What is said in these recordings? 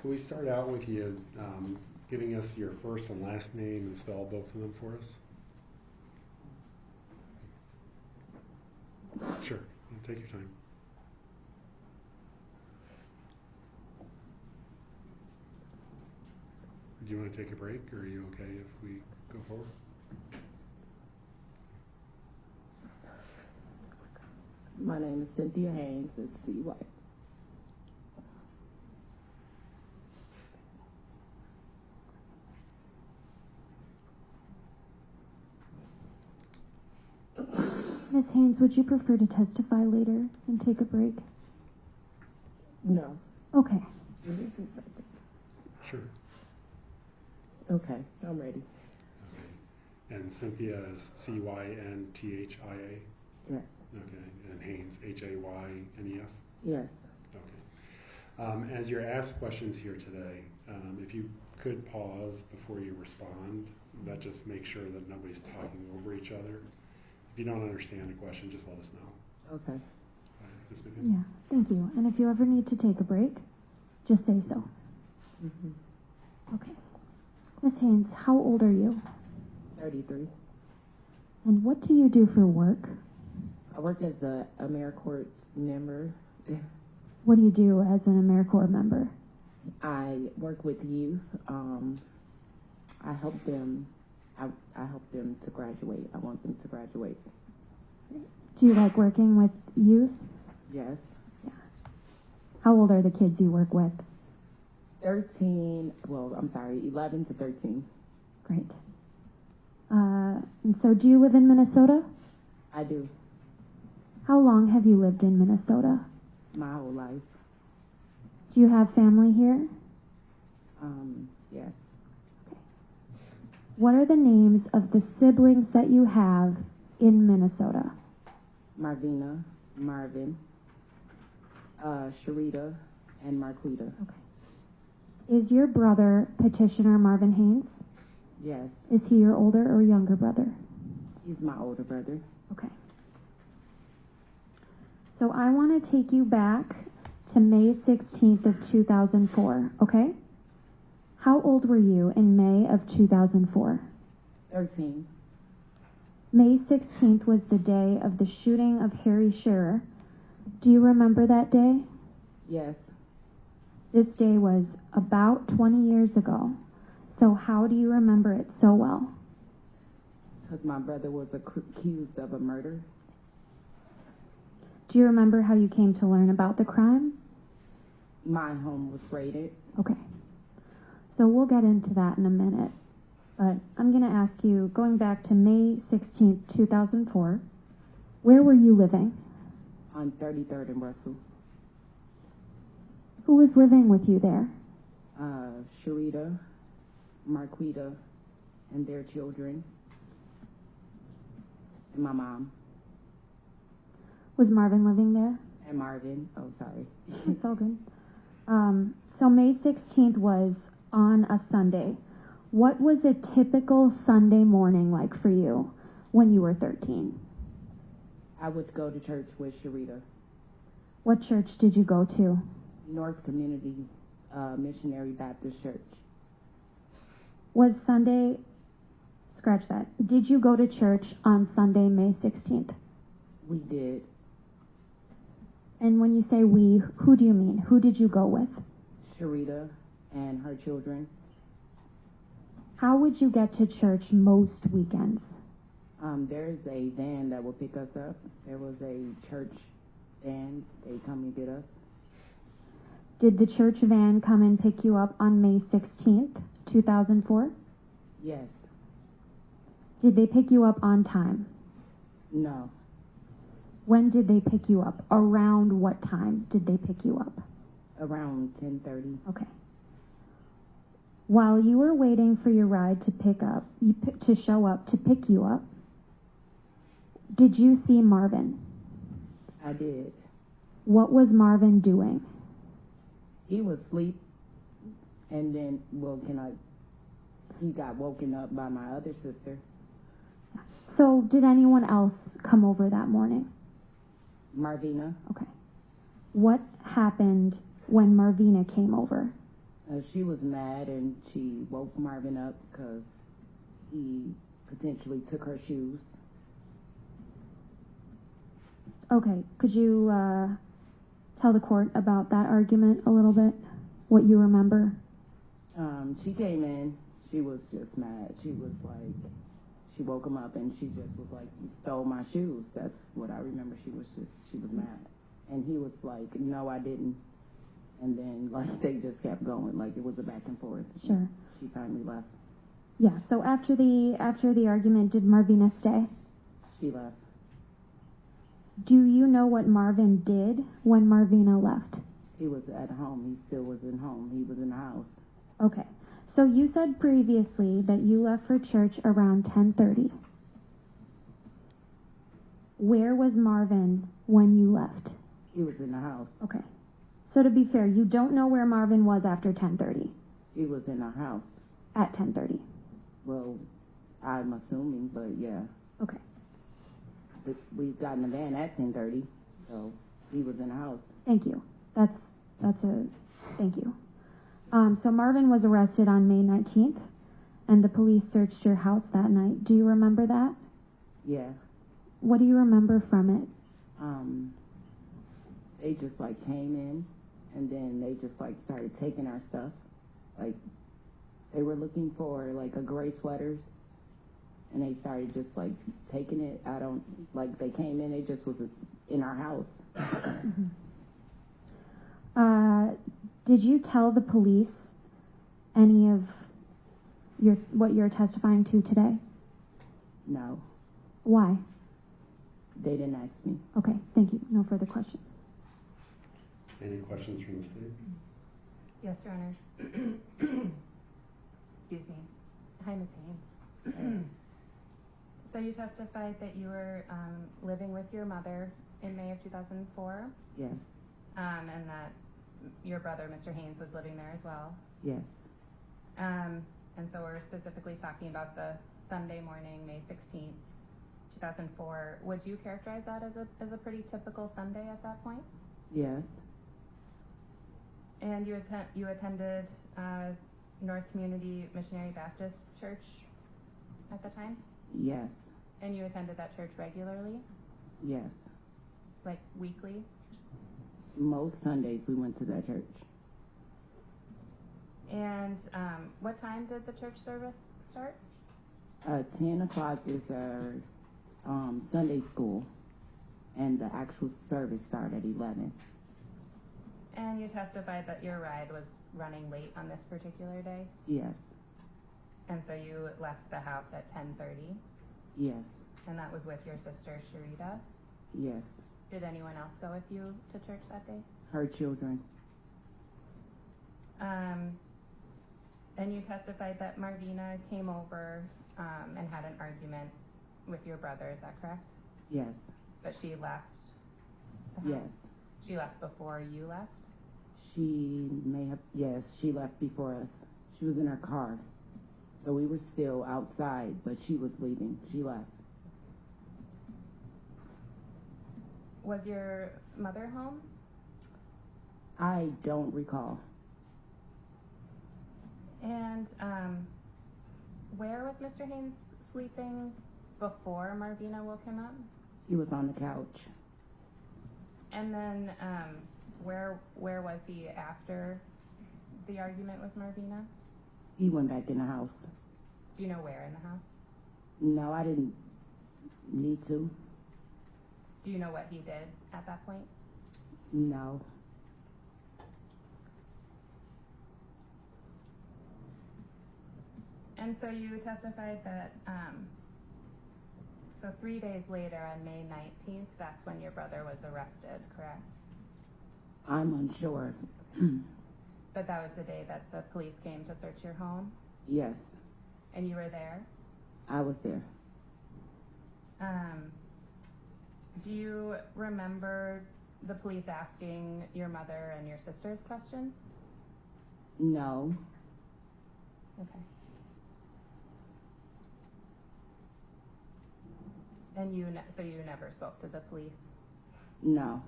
Can we start out with you giving us your first and last name and spell both of them for us? Sure, take your time. Do you want to take a break, or are you okay if we go forward? My name is Cynthia Haynes. It's C-Y. Ms. Haynes, would you prefer to testify later and take a break? No. Okay. Give me 2 seconds. Sure. Okay, I'm ready. Okay. And Cynthia is C-Y-N-T-H-I-A? Yes. Okay. And Haynes, H-A-Y-N-E-S? Yes. Okay. As you're asked questions here today, if you could pause before you respond, that just makes sure that nobody's talking over each other. If you don't understand a question, just let us know. Okay. Ms. McGinn? Yeah, thank you. And if you ever need to take a break, just say so. Mm-hmm. Okay. Ms. Haynes, how old are you? 33. And what do you do for work? I work as a AmeriCorps member. What do you do as an AmeriCorps member? I work with youth. I help them. I help them to graduate. I want them to graduate. Do you like working with youth? Yes. Yeah. How old are the kids you work with? 11 to 13. Great. And so do you live in Minnesota? I do. How long have you lived in Minnesota? My whole life. Do you have family here? Yes. What are the names of the siblings that you have in Minnesota? Marvina, Marvin, Sherer, and Marquita. Okay. Is your brother Petitioner Marvin Haynes? Yes. Is he your older or younger brother? He's my older brother. Okay. So I want to take you back to May 16th of 2004, okay? How old were you in May of 2004? 13. May 16th was the day of the shooting of Harry Sherer. Do you remember that day? Yes. This day was about 20 years ago. So how do you remember it so well? Because my brother was accused of a murder. Do you remember how you came to learn about the crime? My home was raided. Okay. So we'll get into that in a minute. But I'm going to ask you, going back to May 16th, 2004, where were you living? On 33rd and Russell. Who was living with you there? Sharita, Marquita, and their children. And my mom. Was Marvin living there? And Marvin. Oh, sorry. It's all good. So May 16th was on a Sunday. What was a typical Sunday morning like for you when you were 13? I would go to church with Sharita. What church did you go to? North Community Missionary Baptist Church. Was Sunday, scratch that, did you go to church on Sunday, May 16th? We did. And when you say we, who do you mean? Who did you go with? Sharita and her children. How would you get to church most weekends? There's a van that will pick us up. There was a church van. They come and get us. Did the church van come and pick you up on May 16th, 2004? Yes. Did they pick you up on time? No. When did they pick you up? Around what time did they pick you up? Around 10:30. Okay. While you were waiting for your ride to show up to pick you up, did you see Marvin? I did. What was Marvin doing? He was asleep, and then he got woken up by my other sister. So did anyone else come over that morning? Marvina. Okay. What happened when Marvina came over? She was mad and she woke Marvin up because he potentially took her shoes. Okay, could you tell the court about that argument a little bit? What you remember? She came in, she was just mad. She was like, she woke him up and she just was like, you stole my shoes. That's what I remember. She was mad. And he was like, no, I didn't. And then, like, they just kept going. Like, it was a back and forth. Sure. She finally left. Yeah, so after the argument, did Marvina stay? She left. Do you know what Marvin did when Marvina left? He was at home. He still was in home. He was in the house. Okay. So you said previously that you left for church around 10:30. Where was Marvin when you left? He was in the house. Okay. So to be fair, you don't know where Marvin was after 10:30. He was in our house. At 10:30. Well, I'm assuming, but yeah. Okay. We got in the van at 10:30, so he was in the house. Thank you. That's a thank you. So Marvin was arrested on May 19th, and the police searched your house that night. Do you remember that? Yeah. What do you remember from it? They just like came in, and then they just like started taking our stuff. Like they were looking for like a gray sweaters, and they started just like taking it. They came in. They just was in our house. Did you tell the police any of what you're testifying to today? No, Why? they didn't ask me. Okay, thank you. No further questions. Any questions from the state? Yes, Your Honor. Excuse me. Hi, Ms. Haynes. So you testified that you were living with your mother in May of 2004, Yes, and that your brother, Mr. Haynes, was living there as well. yes, And so we're specifically talking about the Sunday morning, May 16th, 2004. Would you characterize that as a pretty typical Sunday at that point? yes, And you attended North Community Missionary Baptist Church at the time? yes, And you attended that church regularly? yes. Like weekly? Most Sundays we went to that church. And what time did the church service start? 10 o'clock is our Sunday school, and the actual service started at 11. And you testified that your ride was running late on this particular day? Yes, And so you left the house at 10:30, yes, and that was with your sister, Sherer. yes. Did anyone else go with you to church that day? Her children. And you testified that Marvina came over and had an argument with your brother, is that correct? Yes, But she left the house? yes. She left before you left? She may have, yes, she left before us. She was in her car. So we were still outside, but she was leaving. She left. Was your mother home? I don't recall. And where was Mr. Haynes sleeping before Marvina woke him up? He was on the couch. And then where was he after the argument with Marvina? He went back in the house. Do you know where in the house? No, I didn't need to. Do you know what he did at that point? No. And so you testified that, so 3 days later on May 19th, that's when your brother was arrested, correct? I'm unsure. But that was the day that the police came to search your home, Yes, and you were there? I was there. Do you remember the police asking your mother and your sisters questions? No. Okay. And so you never spoke to the police? No.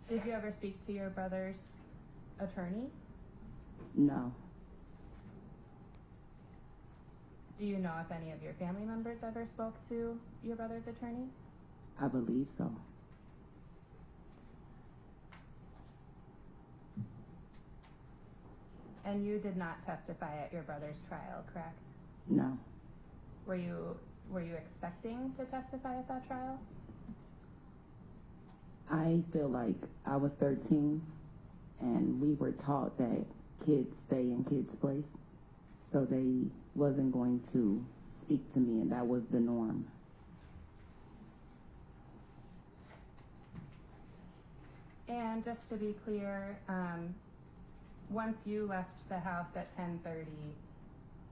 Did you ever speak to your brothers attorney? No. Do you know if any of your family members ever spoke to your brother's attorney? I believe so. And you did not testify at your brother's trial, correct? No. Were you expecting to testify at that trial? I feel like I was 13 and we were taught that kids stay in kids' place. So they wasn't going to speak to me, and that was the norm. And just to be clear, once you left the house at 10:30,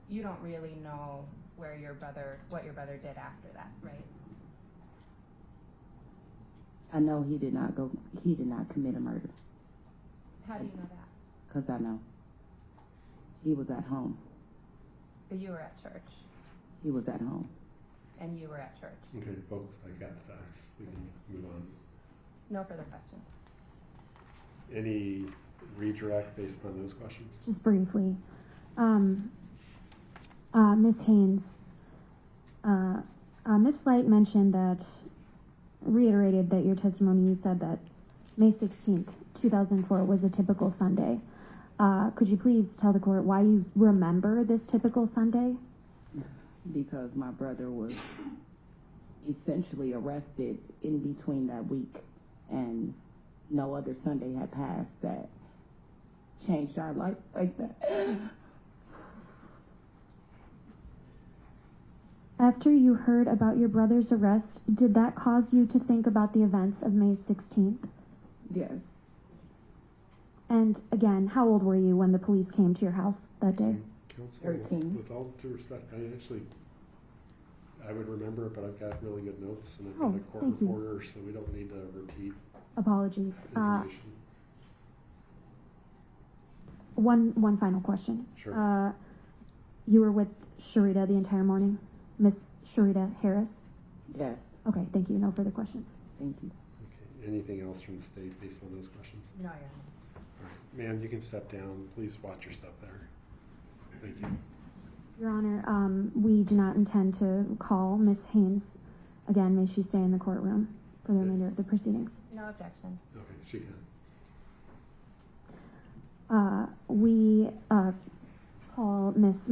you don't really know what your brother did after that, right? I know he did not commit a murder. How do you know that? Because I know. He was at home. But you were at church, He was at home. and you were at church. Okay, folks, I got the facts. We can move on. No further questions. Any redirect based upon those questions? Just briefly, Ms. Haynes, Ms. Light mentioned reiterated that your testimony, you said that May 16th, 2004 was a typical Sunday. Could you please tell the court why you remember this typical Sunday? Because my brother was essentially arrested in between that week, and no other Sunday had passed that changed our life like that. After you heard about your brother's arrest, did that cause you to think about the events of May 16th? Yes. And again, how old were you when the police came to your house that day? Counsel, 13. with all due respect, I would remember it, but I've got really good notes, and I've got Oh, a court thank you. reporter, so we don't need to repeat Apologies. information. One final question. Sure. You were with Sharita the entire morning? Miss Sharita Harris? Yes. Okay, thank you. No further questions. Thank you. Okay, anything else from the state based on those questions? No, Your Honor. All right, ma'am, you can step down. Please watch your step there. Thank you. Your Honor, we do not intend to call Miss Haynes. Again, may she stay in the courtroom for the remainder of the proceedings. No objection. Okay, she can. We call Miss